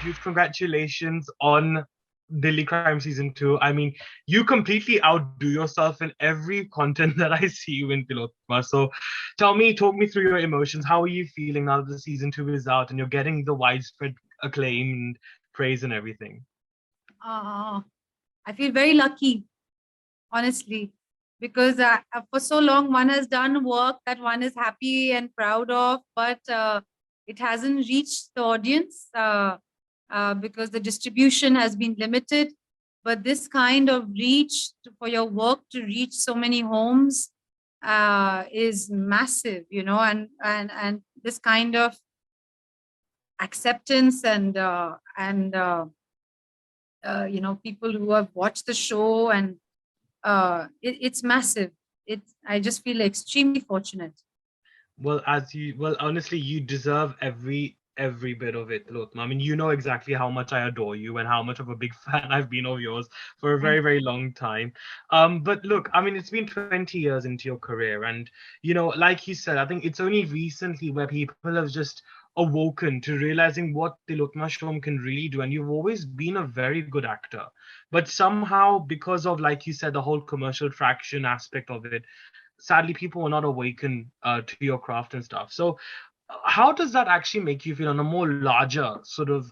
huge congratulations on Delhi Crime Season 2. I mean, you completely outdo yourself in every content that I see you in, Tillotama. So talk me through your emotions. How are you feeling now that the Season 2 is out and you're getting the widespread acclaim and praise and everything? I feel very lucky, honestly, because for so long one has done work that one is happy and proud of, but it hasn't reached the audience because the distribution has been limited. But this kind of reach for your work to reach so many homes is massive, you know, and this kind of acceptance and you know, people who have watched the show, and it's massive. I just feel extremely fortunate. Well, honestly, you deserve every bit of it, Lotma. I mean, you know exactly how much I adore you and how much of a big fan I've been of yours for a very, very long time. But look, I mean, it's been 20 years into your career, and you know, like you said, I think it's only recently where people have just awoken to realizing what Tillotama Shome can really do. And you've always been a very good actor, but somehow, because of, like you said, the whole commercial traction aspect of it, sadly people were not awakened to your craft and stuff. So how does that actually make you feel on a more larger sort of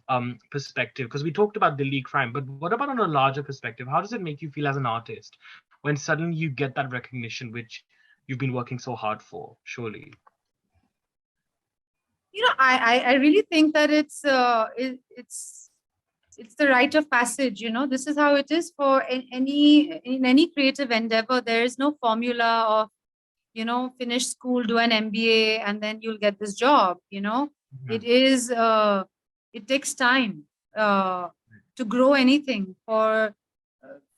perspective? Because we talked about Delhi crime, but what about on a larger perspective? How does it make you feel as an artist when suddenly you get that recognition which you've been working so hard for? Surely, You know, I really think that it's the rite of passage. You know, this is how it is for in any creative endeavor. There is no formula of, you know, finish school, do an MBA, and then you'll get this job. You know, it is it takes time to grow anything. For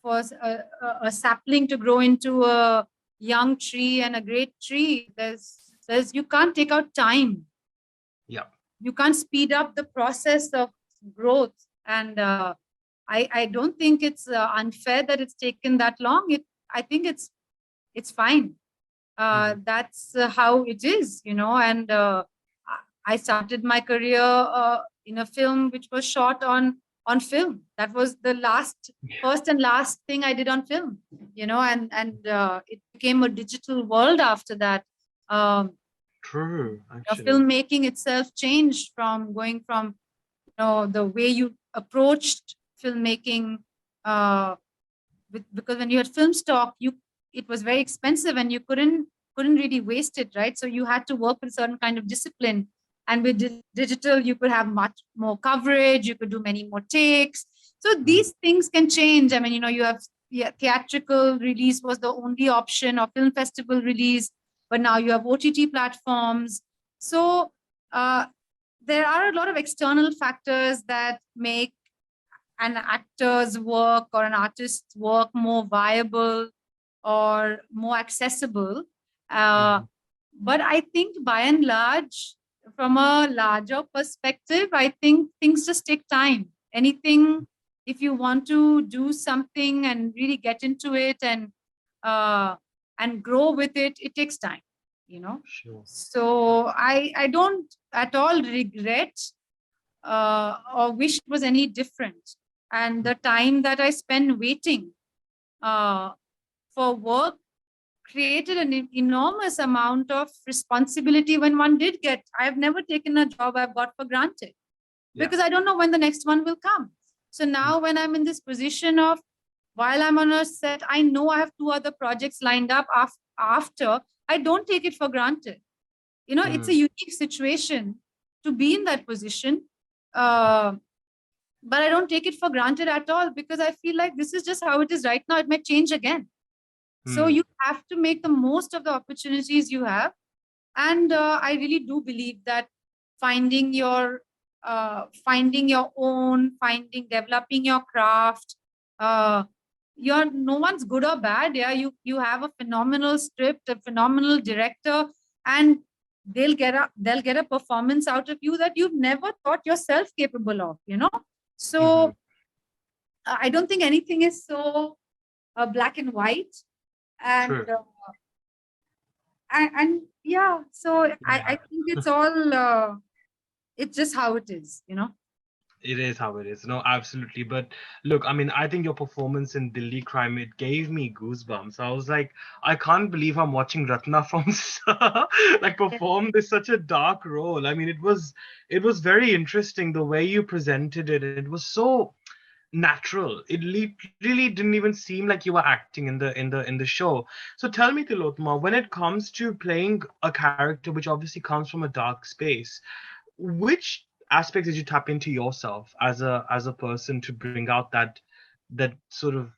a sapling to grow into a young tree and a great tree, there's you can't take out time. yeah, You can't speed up the process of growth, and I don't think it's unfair that it's taken that long. I think it's fine. That's how it is, you know. And I started my career in a film which was shot on film. That was the first and last thing I did on film, you know. And it became a digital world after that. true. Actually, Filmmaking itself changed from going from, you know, the way you approached filmmaking, because when you had film stock, it was very expensive and you couldn't really waste it, right? So you had to work with a certain kind of discipline. And with digital, you could have much more coverage, you could do many more takes. So these things can change. I mean, you know, you have theatrical release was the only option, or film festival release, but now you have OTT platforms. So there are a lot of external factors that make an actor's work or an artist's work more viable or more accessible. But I think by and large, from a larger perspective, I think things just take time. Anything, if you want to do something and really get into it and grow with it, it takes time, you know. sure. So I don't at all regret or wish it was any different. And the time that I spent waiting for work created an enormous amount of responsibility when one did get. I've never taken a job I've got for granted because I don't know when the next one will come. So now when I'm in this position of, while I'm on a set, I know I have 2 other projects lined up after, I don't take it for granted. You know, it's a unique situation to be in that position. But I don't take it for granted at all, because I feel like this is just how it is right now. It might change again. So you have to make the most of the opportunities you have. And I really do believe that finding your own, developing your craft, no one's good or bad. Yeah, you have a phenomenal script, a phenomenal director, and they'll get a performance out of you that you've never thought yourself capable of, you know. So I don't think anything is so black and white. And and yeah, so I think it's all it's just how it is, you know. It is how it is. No, absolutely. But look, I mean, I think your performance in Delhi Crime, it gave me goosebumps. I was like, I can't believe I'm watching Ratna from SIR, like perform this such a dark role. I mean, it was very interesting the way you presented it. It was so natural. It really didn't even seem like you were acting in the show. So tell me, Tilotma, when it comes to playing a character which obviously comes from a dark space, which aspects did you tap into yourself as a person to bring out that sort of,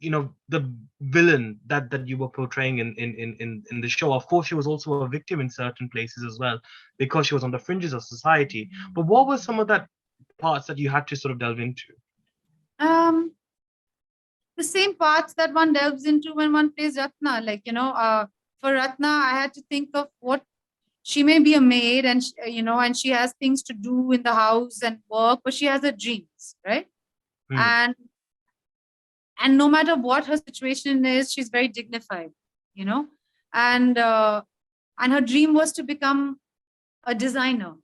the villain that you were portraying in the show? Of course, she was also a victim in certain places as well, because she was on the fringes of society. But what were some of that parts that you had to sort of delve into? Um, the same parts that one delves into when one plays Ratna. Like, for Ratna, I had to think of what she may be a maid, and and she has things to do in the house and work, but she has her dreams, right? Hmm. And no matter what her situation is, she's very dignified, you know, and her dream was to become a designer.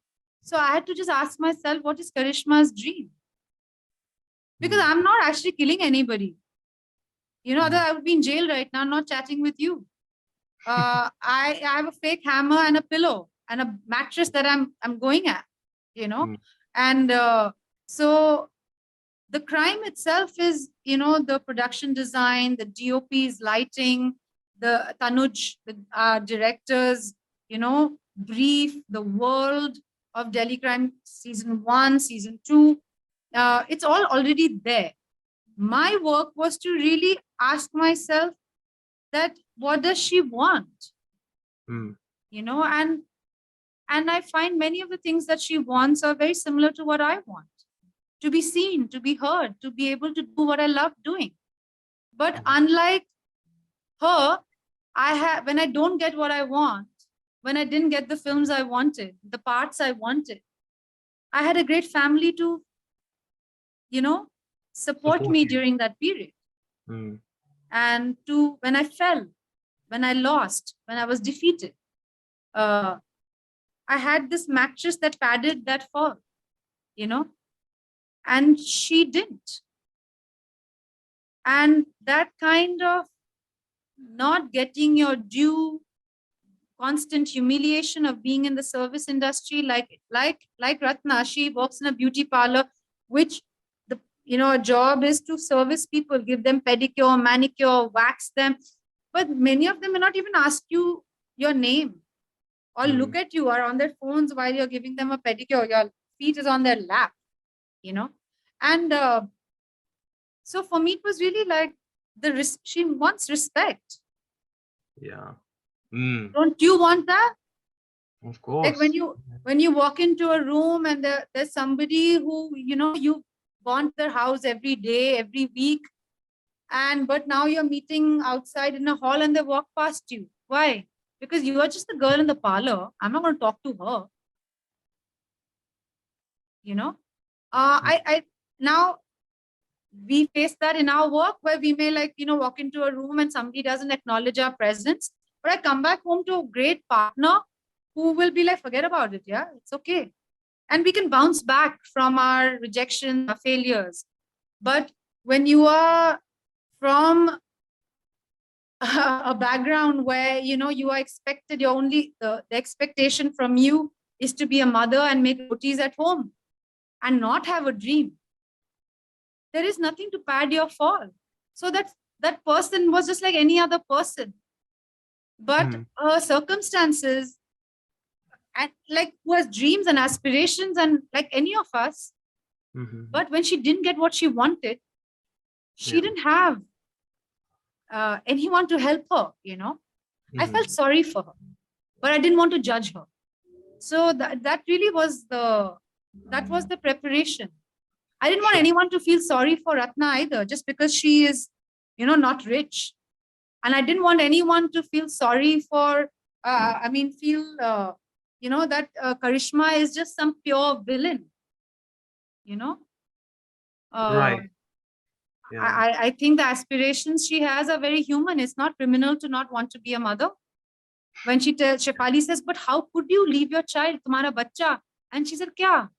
So I had to just ask myself, what is Karishma's dream? Because Hmm. I'm not actually killing anybody. Hmm. Otherwise I would be in jail right now, not chatting with you. I have a fake hammer and a pillow and a mattress that I'm going at, Hmm. and so the crime itself is, the production design, the DOP's lighting, the Tanuj, the directors, brief, the world of Delhi Crime season 1, season 2. It's all already there. My work was to really ask myself that what does she want? Hmm. And I find many of the things that she wants are very similar to what I want. To be seen, to be heard, to be able to do what I love doing. But unlike her, when I don't get what I want, when I didn't get the films I wanted, the parts I wanted, I had a great family to, support Support me you. during that period. Hmm. And when I fell, when I lost, when I was defeated, uh, I had this mattress that padded that fall, you know, and she didn't. And that kind of not getting your due, constant humiliation of being in the service industry, like Ratna, she works in a beauty parlor, which the a job is to service people, give them pedicure, manicure, wax them, but many of them may not even ask you your name or Hmm. look at you, or on their phones while you're giving them a pedicure. Your feet is on their lap, and so for me it was really like she wants respect. Yeah. Hmm. Don't you want that? Of Like course. when you walk into a room and there's somebody who you want their house every day, every week, and but now you're meeting outside in a hall and they walk past you. Why? Because you are just the girl in the parlor. I'm not going to talk to her. you know I now we face that in our work, where we may walk into a room and somebody doesn't acknowledge our presence, but I come back home to a great partner who will be like, forget about it, yeah, it's okay, and we can bounce back from our rejections, our failures. But when you are from a background where you are expected, you're only the expectation from you is to be a mother and make rotis at home and not have a dream, there is nothing to pad your fall. So that person was just like any other person, but Hmm. circumstances, and like, who has dreams and aspirations and like any of us. Hmm. But when she didn't get what she wanted, she Yeah. didn't have anyone to help her. I Hmm. felt sorry for her, but I didn't want to judge her. So that really was the preparation. I didn't want Sure. anyone to feel sorry for Ratna either, just because she is, not rich. And I didn't want anyone to feel sorry for, that Karishma is just some pure villain, you know. Uh, Right. Yeah. I think the aspirations she has are very human. It's not criminal to not want to be a mother. When Shefali says, but how could you leave your child, tumhara bacha? And she said, kya?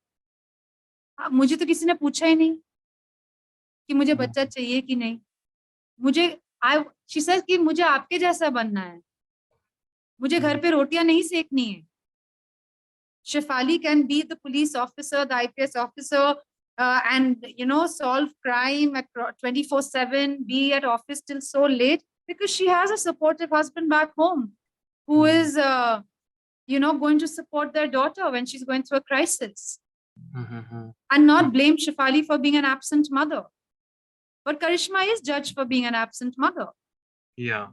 मुझे तो किसी ने पूछा ही नहीं कि मुझे बच्चा चाहिए कि नहीं. मुझे शी सेड कि मुझे आपके जैसा बनना है, मुझे घर पे रोटियां नहीं सेकनी है. Shefali can be the police officer, the IPS officer, and solve crime at 24/7, be at office till so late, because she has a supportive husband back home who is going to support their daughter when she's going through a crisis, and not blame Shefali for being an absent mother. But Karishma is judged for being an absent mother. Yeah.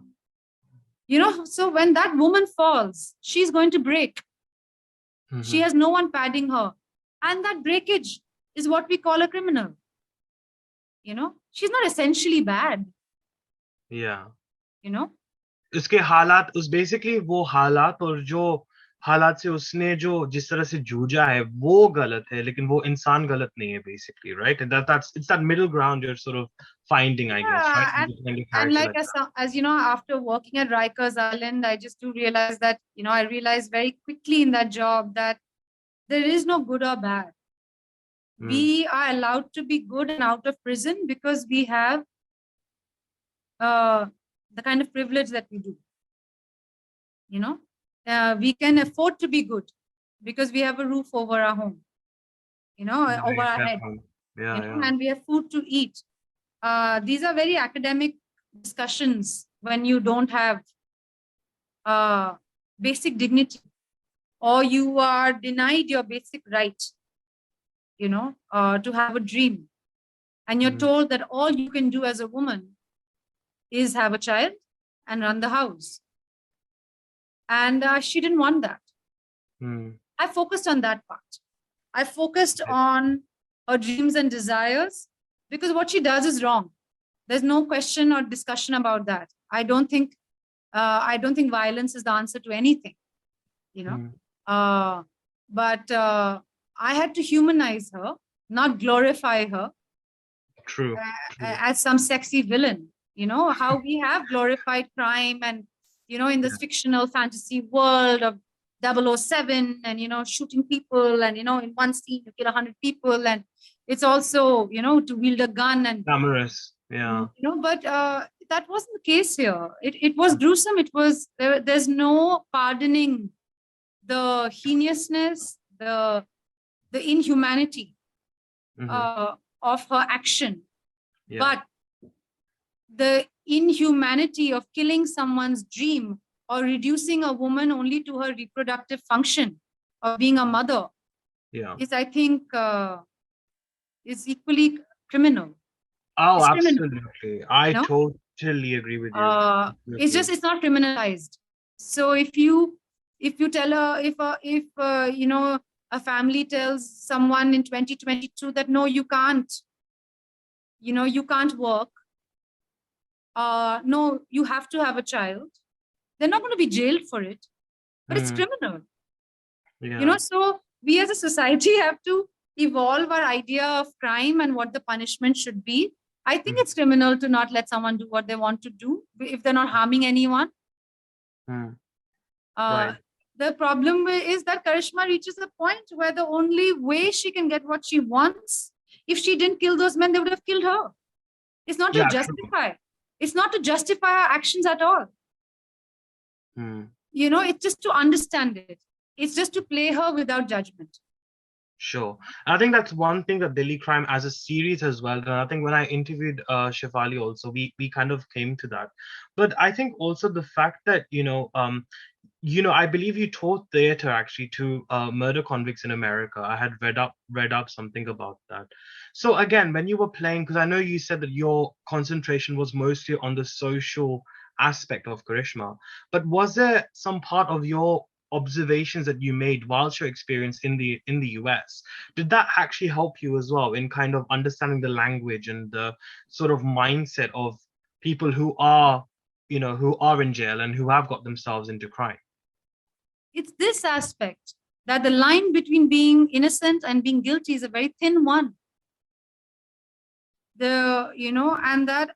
So when that woman falls, she's going to break. She has no one padding her. And that breakage is what we call a criminal. She's not essentially bad. Yeah. उसके हालात, basically वो हालात और जो हालात से उसने जो जिस तरह से जूझा है वो गलत है, लेकिन वो इंसान गलत नहीं है, basically, right? And it's that middle ground you're sort of finding, I guess, right? And like as after working at Rikers Island, I just do realize that, I realized very quickly in that job that there is no good or bad. We are allowed to be good and out of prison because we have the kind of privilege that we do. We can afford to be good because we have a roof over our home, over our head, and we have food to eat. These are very academic discussions when you don't have basic dignity, or you are denied your basic right, to have a dream. And you're told that all you can do as a woman is have a child and run the house. And she didn't want that. I focused on that part. I focused on her dreams and desires, because what she does is wrong. There's no question or discussion about that. I don't think violence is the answer to anything, but I had to humanize her, not glorify her. True. As some sexy villain. How we have glorified crime, and in this fictional fantasy world of 007 and shooting people, and in one scene you kill 100 people, and it's also to wield a gun and glamorous. Yeah. But that wasn't the case here. It was gruesome. It was there's no pardoning the heinousness, the inhumanity of her action. But the inhumanity of killing someone's dream or reducing a woman only to her reproductive function of being a mother is, I think, is equally criminal. Oh, absolutely. I totally agree with you. It's not criminalized. So if you tell her, if a family tells someone in 2022 that no, you can't, you can't work, no, you have to have a child, they're not going to be jailed for it, but it's criminal. So we as a society have to evolve our idea of crime and what the punishment should be. I think it's criminal to not let someone do what they want to do if they're not harming anyone. Right. The problem is that Karishma reaches a point where the only way she can get what she wants, if she didn't kill those men, they would have killed her. It's not to justify. It's not to justify her actions at all. It's just to understand it. It's just to play her without judgment. Sure. I think that's one thing that Delhi Crime as a series as well. And I think when I interviewed Shefali also, we kind of came to that. But I think also the fact that, I believe you taught theater actually to murder convicts in America. I had read up something about that. So again, when you were playing, because I know you said that your concentration was mostly on the social aspect of Karishma, but was there some part of your observations that you made whilst your experience in the US, did that actually help you as well in kind of understanding the language and the sort of mindset of people who are in jail and who have got themselves into crime? It's this aspect that the line between being innocent and being guilty is a very thin one. And that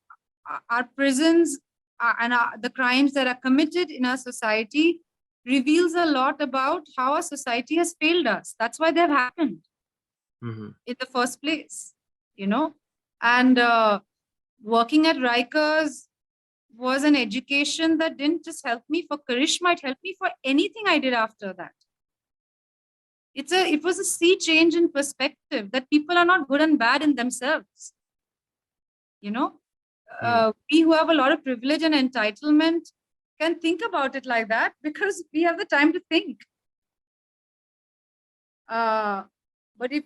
our prisons and the crimes that are committed in our society reveals a lot about how our society has failed us. That's why they've happened. in the first place, and working at Rikers was an education that didn't just help me for Karishma, it helped me for anything I did after that. It was a sea change in perspective that people are not good and bad in themselves. We who have a lot of privilege and entitlement can think about it like that because we have the time to think. But if,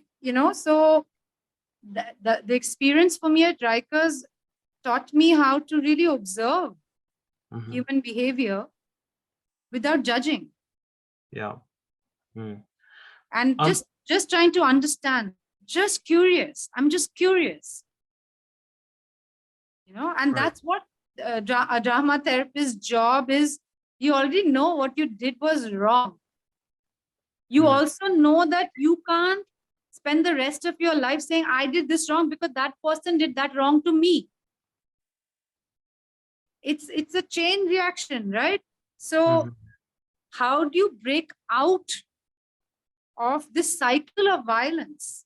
so the experience for me at Rikers taught me how to really observe human behavior without judging. Yeah. And just trying to understand, just curious. I'm just curious. And that's what a drama therapist's job is. You already know what you did was wrong. You also know that you can't spend the rest of your life saying, I did this wrong because that person did that wrong to me. It's a chain reaction, right? So how do you break out of this cycle of violence?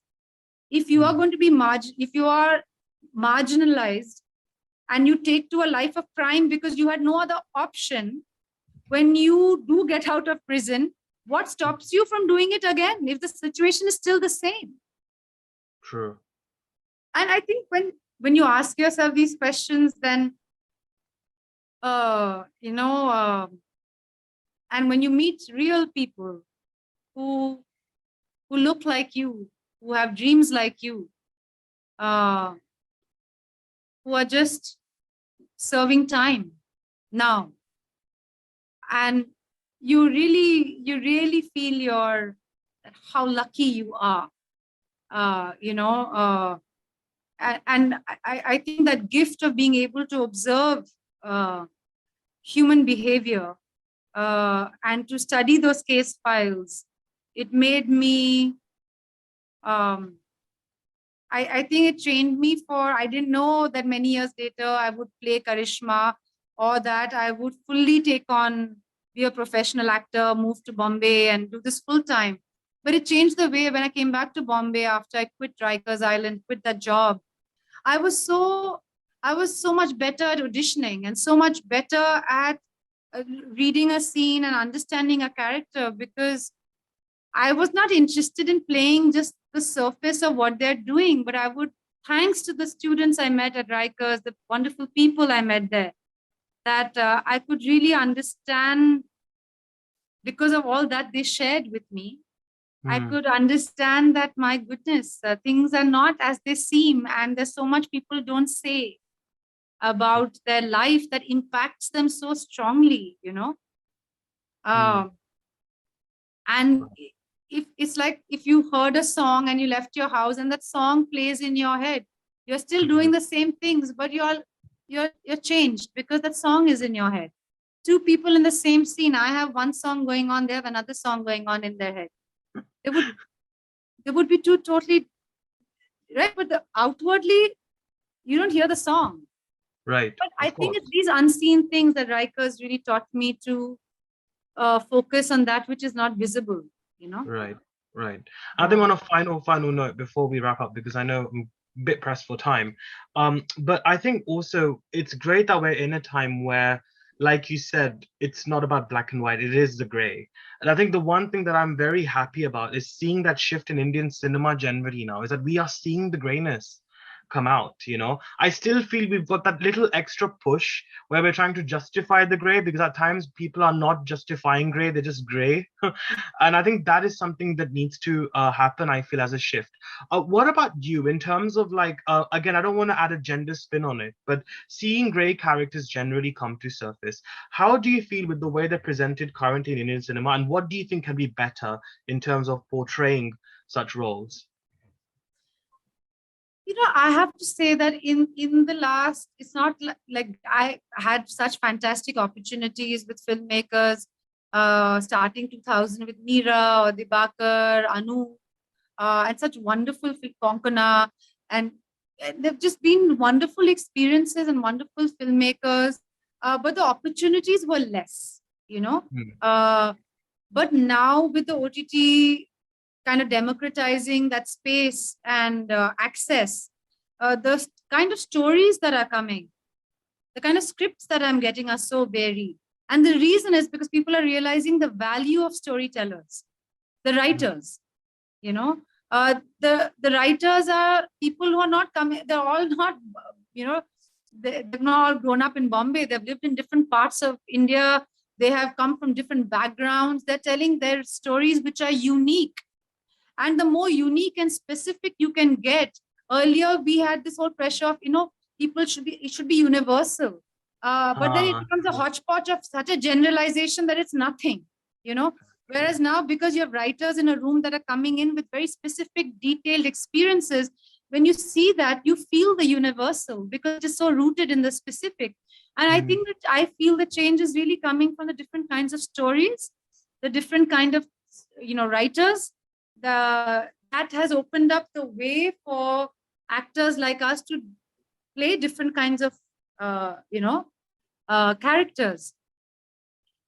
If you are going to be if you are marginalized and you take to a life of crime because you had no other option, when you do get out of prison, what stops you from doing it again if the situation is still the same? True. And I think when you ask yourself these questions, then, and when you meet real people who look like you, who have dreams like you, who are just serving time now, and you really feel how lucky you are, and I think that gift of being able to observe human behavior and to study those case files, it made me, I think it trained me I didn't know that many years later I would play Karishma, or that I would fully be a professional actor, move to Bombay and do this full time. But it changed the way when I came back to Bombay after I quit Rikers Island, quit that job. I was so much better at auditioning and so much better at reading a scene and understanding a character, because I was not interested in playing just the surface of what they're doing, but thanks to the students I met at Rikers, the wonderful people I met there, that I could really understand, because of all that they shared with me, I could understand that, my goodness, things are not as they seem, and there's so much people don't say about their life that impacts them so strongly, and if it's like if you heard a song and you left your house and that song plays in your head, you're still doing the same things, but you're changed because that song is in your head. Two people in the same scene, I have one song going on, they have another song going on in their head. They would be two totally right, but outwardly you don't hear the song. Right. But I think it's these unseen things that Rikers really taught me to focus on that which is not visible, Right. I think on a final note before we wrap up, because I know I'm a bit pressed for time, but I think also it's great that we're in a time where, like you said, it's not about black and white, it is the gray. And I think the one thing that I'm very happy about is seeing that shift in Indian cinema generally now, is that we are seeing the grayness come out. I still feel we've got that little extra push where we're trying to justify the gray, because at times people are not justifying gray, they're just gray. And I think that is something that needs to happen, I feel, as a shift. What about you in terms of again, I don't want to add a gender spin on it, but seeing gray characters generally come to surface, how do you feel with the way they're presented currently in Indian cinema, and what do you think can be better in terms of portraying such roles? I have to say that in the last, it's not like I had such fantastic opportunities with filmmakers, starting 2000 with Meera or Dibakar, Anu, and such wonderful Konkana, and they've just been wonderful experiences and wonderful filmmakers, but the opportunities were less, but now with the OTT kind of democratizing that space and access, the kind of stories that are coming, the kind of scripts that I'm getting are so varied. And the reason is because people are realizing the value of storytellers, the writers, you know. The writers are people who are not coming, they're all not, you know, they've not all grown up in Bombay. They've lived in different parts of India. They have come from different backgrounds. They're telling their stories which are unique. And the more unique and specific you can get, earlier we had this whole pressure of, you know, people should be, it should be universal. But then it becomes a hodgepodge of such a generalization that it's nothing, you know. Whereas now, because you have writers in a room that are coming in with very specific, detailed experiences, when you see that, you feel the universal because it is so rooted in the specific. And I think that I feel the change is really coming from the different kinds of stories, the different kind of, you know, writers. That has opened up the way for actors like us to play different kinds of, you know, characters.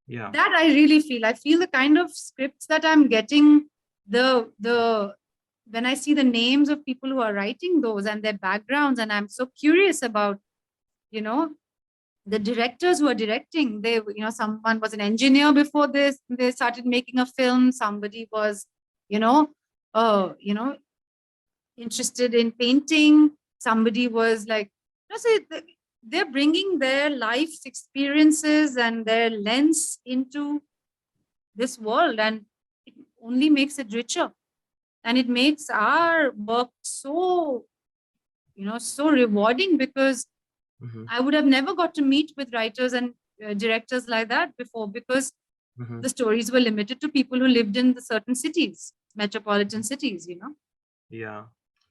Yeah. That I really feel. I feel the kind of scripts that I'm getting, when I see the names of people who are writing those and their backgrounds, and I'm so curious about, you know, the directors who are directing. They, you know, someone was an engineer before this, they started making a film. Somebody was, you know, interested in painting. Somebody was like, you know, so they're bringing their life's experiences and their lens into this world, and it only makes it richer. And it makes our work so, you know, so rewarding, because I would have never got to meet with writers and directors like that before, because the stories were limited to people who lived in the certain cities, metropolitan cities, you know. Yeah,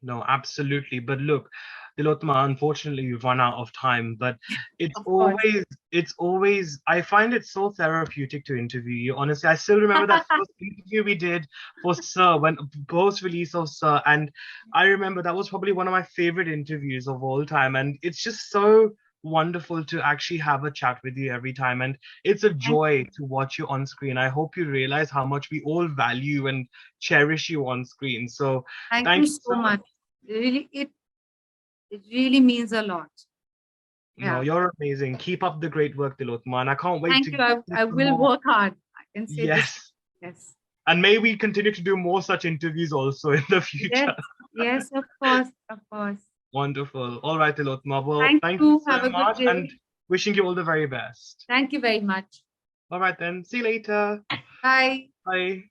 no, absolutely. But look, Tillotama, unfortunately, we've run out of time, but Of course. it's always, I find it so therapeutic to interview you. Honestly, I still remember that first interview we did for SIR, when post-release of SIR, and I remember that was probably one of my favorite interviews of all time. And it's just so wonderful to actually have a chat with you every time. And it's a joy to watch you on screen. I hope you realize how much we all value and cherish you on screen. So Thank thank you you so so much. Really, it really means a lot. No, Yeah. you're amazing. Keep up the great work, Tillotama, and I can't wait Thank to you. do I some will more. work hard. I can say this. Yes. Yes. And may we continue to do more such interviews also in the Yes. future. Yes, of course. Of course. Wonderful. All right, Tillotama. Well, Thank thank you you. so Have a good much and day. wishing you all the very best. Thank you very much. All right then. See you later. Bye. Bye.